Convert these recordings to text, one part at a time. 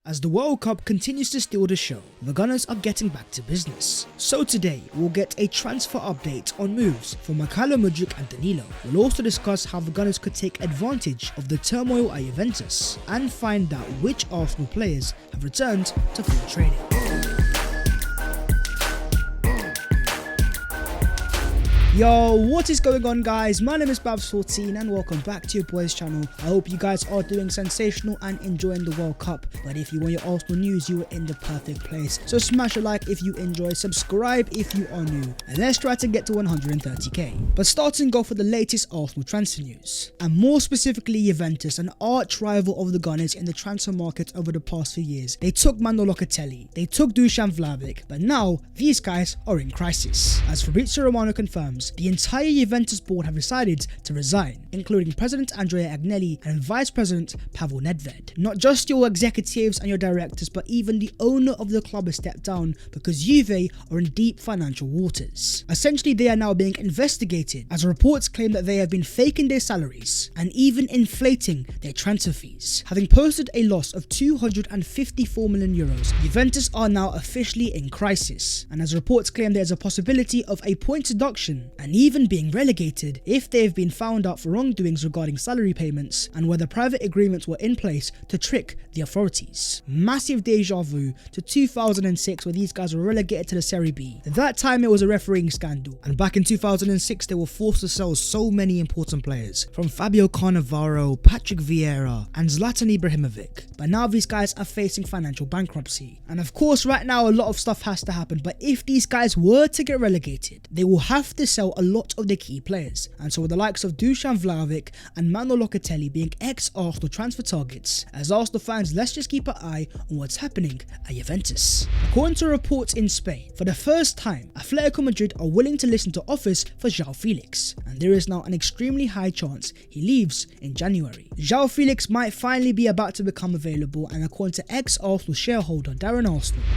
As the World Cup continues to steal the show, the Gunners are getting back to business. So today, we'll get a transfer update on moves for Mykhaylo Mudryk and Danilo. We'll also discuss how the Gunners could take advantage of the turmoil at Juventus and find out which Arsenal players have returned to full training. Yo, what is going on, guys? My name is Babs14 and welcome back to your boys channel. I hope you guys are doing sensational and enjoying the World Cup. But if you want your Arsenal news, you are in the perfect place. So smash a like if you enjoy, subscribe if you are new, and let's try to get to 130k. But starting off with the latest Arsenal transfer news, and more specifically Juventus, an arch rival of the Gunners in the transfer market over the past few years. They took Mykhaylo Mudryk, they took Dusan Vlahovic, but now these guys are in crisis. As Fabrizio Romano confirms, the entire Juventus board have decided to resign, including President Andrea Agnelli and Vice President Pavel Nedved. Not just your executives and your directors, but even the owner of the club has stepped down because Juve are in deep financial waters. Essentially, they are now being investigated as reports claim that they have been faking their salaries and even inflating their transfer fees. Having posted a loss of 254 million euros, Juventus are now officially in crisis, and as reports claim there is a possibility of a point deduction and even being relegated if they have been found out for wrongdoings regarding salary payments and whether private agreements were in place to trick the authorities. Massive deja vu to 2006 where these guys were relegated to the Serie B. At that time it was a refereeing scandal, and back in 2006 they were forced to sell so many important players from Fabio Cannavaro, Patrick Vieira and Zlatan Ibrahimovic. But now these guys are facing financial bankruptcy, and of course right now a lot of stuff has to happen, but if these guys were to get relegated they will have to sell a lot of their key players, and so with the likes of Dusan Vlahovic and Mykhaylo Mudryk being ex-Arsenal transfer targets, as Arsenal fans, let's just keep an eye on what's happening at Juventus. According to reports in Spain, for the first time, Atletico Madrid are willing to listen to offers for João Felix, and there is now an extremely high chance he leaves in January. João Felix might finally be about to become available, and according to ex-Arsenal shareholder Darren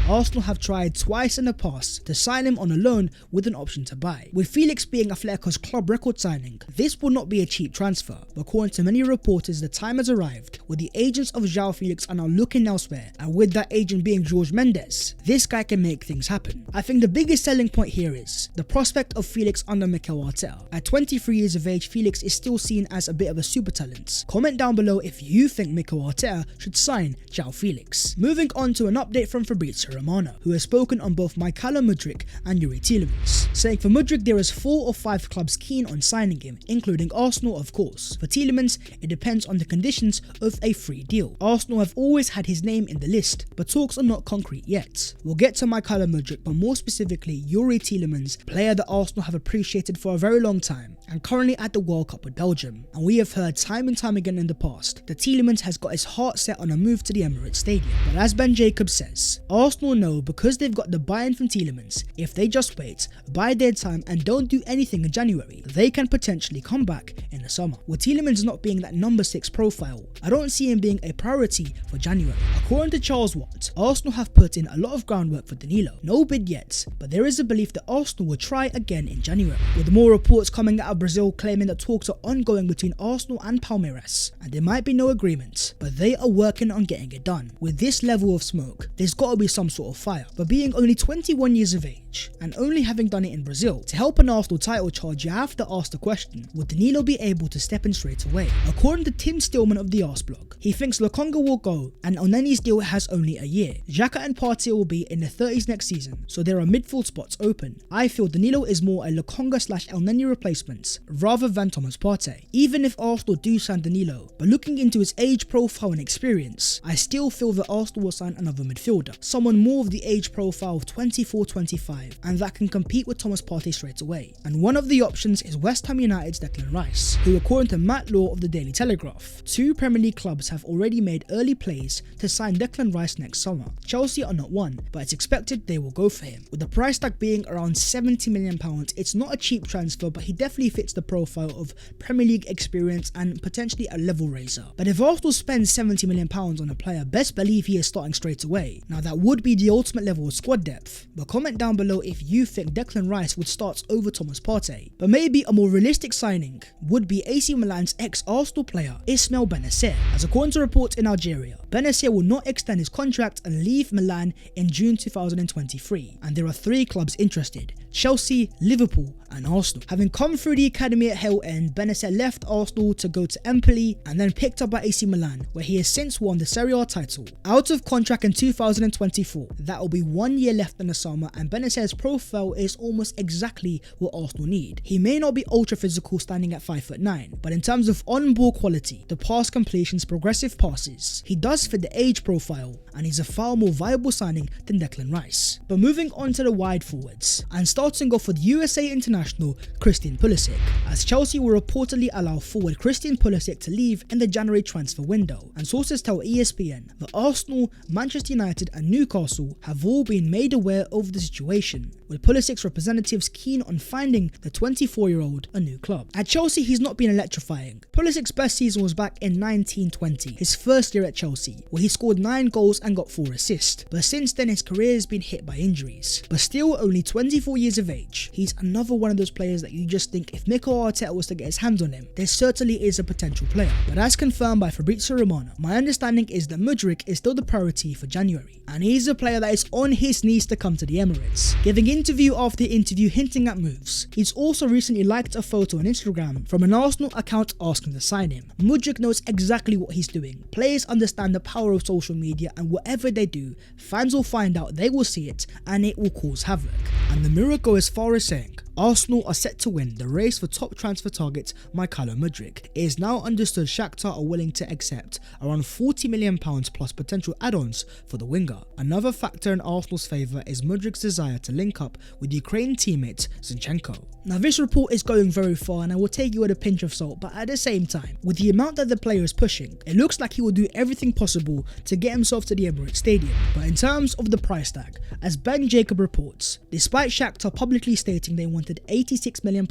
Arsenal have tried twice in the past to sign him on a loan with an option to buy. With Felix being Atletico's club record signing, this will not be a cheap transfer, but according to many reporters the time has arrived where the agents of João Felix are now looking elsewhere, and with that agent being Jorge Mendes, this guy can make things happen. I think the biggest selling point here is the prospect of Felix under Mikel Arteta. At 23 years of age, Felix is still seen as a bit of a super talent. Comment down below if you think Mikel Arteta should sign João Felix. Moving on to an update from Fabrizio Romano, who has spoken on both Mykhaylo Mudryk and Youri Tielemans, saying for Mudryk there is 4 or 5 clubs keen on signing him, including Arsenal of course. For Tielemans, it depends on the conditions of a free deal. Arsenal have always had his name in the list, but talks are not concrete yet. We'll get to Mykhaylo Mudryk, but more specifically Youri Tielemans, a player that Arsenal have appreciated for a very long time and currently at the World Cup with Belgium. And we have heard time and time again in the past that Tielemans has got his heart set on a move to the Emirates Stadium. But as Ben Jacobs says, Arsenal know because they've got the buy-in from Tielemans, if they just wait, bide their time and don't do anything in January, they can potentially come back in the summer. With Tielemans not being that number 6 profile, I don't see him being a priority for January. According to Charles Watt, Arsenal have put in a lot of groundwork for Danilo. No bid yet, but there is a belief that Arsenal will try again in January, with more reports coming out of Brazil claiming that talks are ongoing between Arsenal and Palmeiras, and there might be no agreement, but they are working on getting it done. With this level of smoke, there's got to be some sort of fire. But being only 21 years of age and only having done it in Brazil, to help an Arsenal title charge you have to ask the question, would Danilo be able to step in straight away? According to Tim Stillman of the Arse blog, he thinks Lokonga will go and Oneni's deal has only a year. Xhaka and Partey will be in their 30s next season, so there are midfield spots open. I feel Danilo is more a Lokonga/Elneny replacement rather than Thomas Partey, even if Arsenal do sign Danilo. But looking into his age profile and experience, I still feel that Arsenal will sign another midfielder, someone more of the age profile of 24-25 and that can compete with Thomas Partey straight away. And one of the options is West Ham United's Declan Rice, who according to Matt Law of the Daily Telegraph, 2 Premier League clubs have already made early plays to sign Declan Rice next summer. Chelsea are not one, but it's expected they will go for him. With the price tag being around £70 million, it's not a cheap transfer, but he definitely fits the profile of Premier League experience and potentially a level raiser. But if Arsenal spends £70 million on a player, best believe he is starting straight away. Now that would be the ultimate level of squad depth, but comment down below below if you think Declan Rice would start over Thomas Partey. But maybe a more realistic signing would be AC Milan's ex-Arsenal player Ismail Bennacer, as according to reports in Algeria, Bennacer will not extend his contract and leave Milan in June 2023, and there are 3 clubs interested: Chelsea, Liverpool and Arsenal. Having come through the academy at Hale End, Bennacer left Arsenal to go to Empoli and then picked up by AC Milan, where he has since won the Serie A title. Out of contract in 2024, that will be 1 year left in the summer, and Bennacer's profile is almost exactly what Arsenal need. He may not be ultra physical standing at 5'9", but in terms of on-ball quality, the pass completions, progressive passes, he does fit the age profile, and he's a far more viable signing than Declan Rice. But moving on to the wide forwards, and starting off with USA international Christian Pulisic, as Chelsea will reportedly allow forward Christian Pulisic to leave in the January transfer window, and sources tell ESPN that Arsenal, Manchester United and Newcastle have all been made aware of the situation, with Pulisic's representatives keen on finding the 24-year-old a new club. At Chelsea, he's not been electrifying. Pulisic's best season was back in 1920, his first year at Chelsea, where he scored 9 goals and got 4 assists, but since then his career has been hit by injuries. But still only 24 years of age, he's another one of those players that you just think if Mykhaylo Mudryk was to get his hands on him, there certainly is a potential player. But as confirmed by Fabrizio Romano, my understanding is that Mudryk is still the priority for January, and he's a player that is on his knees to come to the Emirates, giving interview after interview hinting at moves. He's also recently liked a photo on Instagram from an Arsenal account asking to sign him. Mudryk knows exactly what he's doing. Players understand the power of social media, and whatever they do, fans will find out, they will see it, and it will cause havoc. And the mirror go as far as saying Arsenal are set to win the race for top transfer target Mykhaylo Mudryk. It is now understood Shakhtar are willing to accept around £40 million plus potential add-ons for the winger. Another factor in Arsenal's favour is Mudryk's desire to link up with Ukraine teammate Zinchenko. Now this report is going very far, and I will take you with a pinch of salt, but at the same time, with the amount that the player is pushing, it looks like he will do everything possible to get himself to the Emirates Stadium. But in terms of the price tag, as Ben Jacob reports, despite Shakhtar publicly stating they wanted £86 million,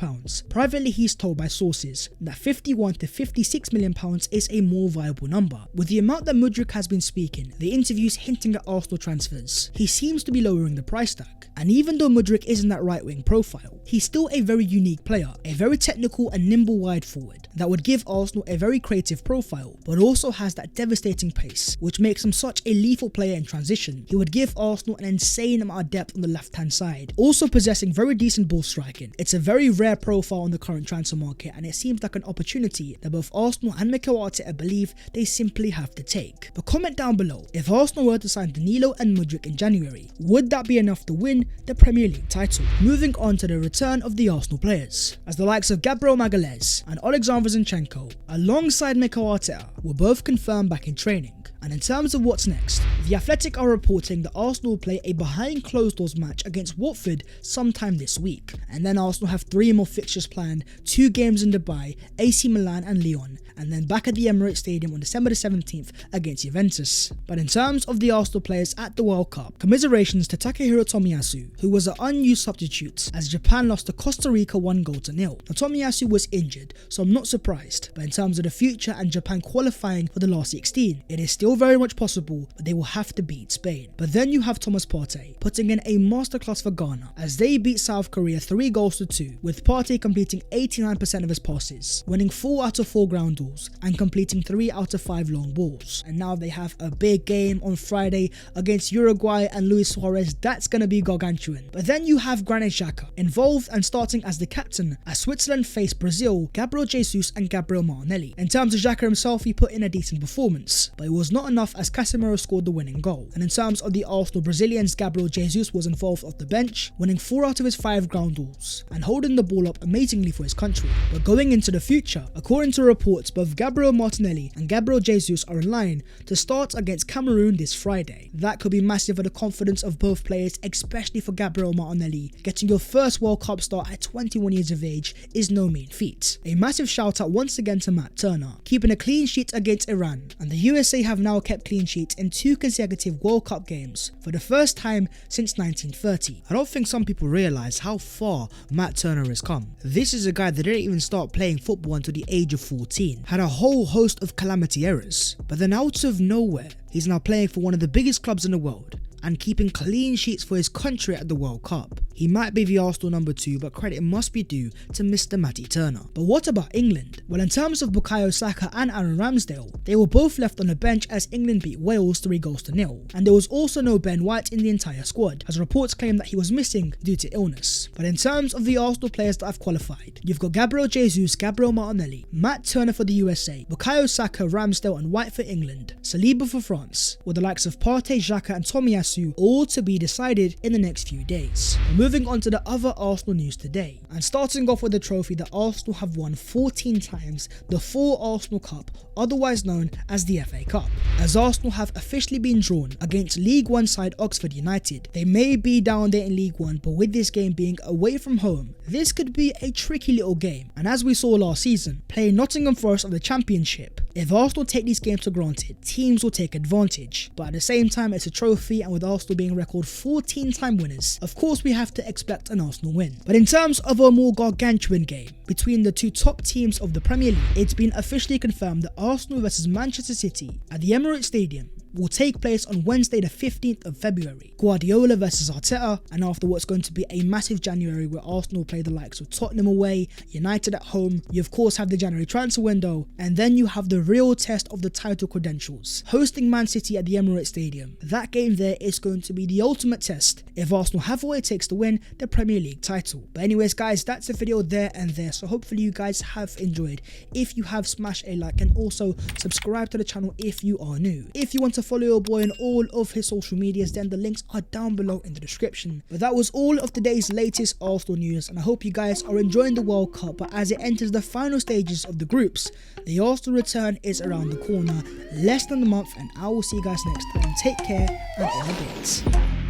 privately he's told by sources that £51 to £56 million is a more viable number. With the amount that Mudryk has been speaking, the interviews hinting at Arsenal transfers, he seems to be lowering the price tag. And even though Mudryk isn't that right-wing profile, he's still a very unique player, a very technical and nimble wide forward that would give Arsenal a very creative profile, but also has that devastating pace, which makes him such a lethal player in transition. He would give Arsenal an insane amount of depth on the left-hand side, also possessing very decent ball striking. It's a very rare profile on the current transfer market, and it seems like an opportunity that both Arsenal and Mykhaylo Mudryk believe they simply have to take. But comment down below, if Arsenal were to sign Danilo and Mudryk in January, would that be enough to win the Premier League title? Moving on to the return of the Arsenal players, as the likes of Gabriel Magalhaes and Alexander Zinchenko, alongside Mykhaylo Mudryk, were both confirmed back in training. And in terms of what's next, The Athletic are reporting that Arsenal will play a behind closed doors match against Watford sometime this week, and then Arsenal have 3 more fixtures planned, 2 games in Dubai, AC Milan and Lyon, and then back at the Emirates Stadium on December the 17th against Juventus. But in terms of the Arsenal players at the World Cup, commiserations to Takehiro Tomiyasu, who was an unused substitute as Japan lost to Costa Rica 1-0. Now Tomiyasu was injured, so I'm not surprised, but in terms of the future and Japan qualifying for the last 16, it is still very much possible, but they will have to beat Spain. But then you have Thomas Partey putting in a masterclass for Ghana as they beat South Korea 3-2, with Partey completing 89% of his passes, winning 4 out of 4 ground duels and completing 3 out of 5 long balls. And now they have a big game on Friday against Uruguay and Luis Suarez. That's gonna be gargantuan. But then you have Granit Xhaka involved and starting as the captain as Switzerland face Brazil, Gabriel Jesus and Gabriel Martinelli. In terms of Xhaka himself, he put in a decent performance, but it was not enough as Casemiro scored the winning goal. And in terms of the Arsenal Brazilians, Gabriel Jesus was involved off the bench, winning 4 out of his 5 ground duels and holding the ball up amazingly for his country. But going into the future, according to reports, both Gabriel Martinelli and Gabriel Jesus are in line to start against Cameroon this Friday. That could be massive for the confidence of both players, especially for Gabriel Martinelli. Getting your first World Cup start at 21 years of age is no mean feat. A massive shout out once again to Matt Turner, keeping a clean sheet against Iran, and the USA have now kept clean sheets in 2 consecutive World Cup games for the first time since 1930. I don't think some people realise how far Matt Turner has come. This is a guy that didn't even start playing football until the age of 14, had a whole host of calamity errors, but then out of nowhere, he's now playing for one of the biggest clubs in the world and keeping clean sheets for his country at the World Cup. he might be the Arsenal number 2, but credit must be due to Mr. Matty Turner. But what about England? Well, in terms of Mykhaylo Saka and Aaron Ramsdale, they were both left on the bench as England beat Wales 3-0, and there was also no Ben White in the entire squad, as reports claim that he was missing due to illness. But in terms of the Arsenal players that have qualified, you've got Gabriel Jesus, Gabriel Martinelli, Matt Turner for the USA, Mykhaylo Saka, Ramsdale and White for England, Saliba for France, with the likes of Partey, Xhaka and Tomiyasu all to be decided in the next few days. But moving on to the other Arsenal news today, and starting off with the trophy that Arsenal have won 14 times, the full Arsenal Cup, otherwise known as the FA Cup, as Arsenal have officially been drawn against League One side Oxford United. They may be down there in League One, but with this game being away from home, this could be a tricky little game, and as we saw last season, playing Nottingham Forest of the Championship, if Arsenal take these games for granted, teams will take advantage, but at the same time it's a trophy, and with Arsenal being record 14-time winners, of course we have to expect an Arsenal win. But in terms of a more gargantuan game between the two top teams of the Premier League, it's been officially confirmed that Arsenal versus Manchester City at the Emirates Stadium will take place on Wednesday the 15th of February. Guardiola versus Arteta, and after what's going to be a massive January where Arsenal play the likes of Tottenham away, United at home, you of course have the January transfer window, and then you have the real test of the title credentials, hosting Man City at the Emirates Stadium. That game there is going to be the ultimate test if Arsenal have what it takes to win the Premier League title. But anyways guys, that's the video there and there, so hopefully you guys have enjoyed. If you have, smash a like and also subscribe to the channel if you are new. If you want to follow your boy on all of his social medias, then the links are down below in the description. But that was all of today's latest Arsenal news, and I hope you guys are enjoying the World Cup. But as it enters the final stages of the groups, the Arsenal return is around the corner, less than a month, and I will see you guys next time. Take care and all the bits.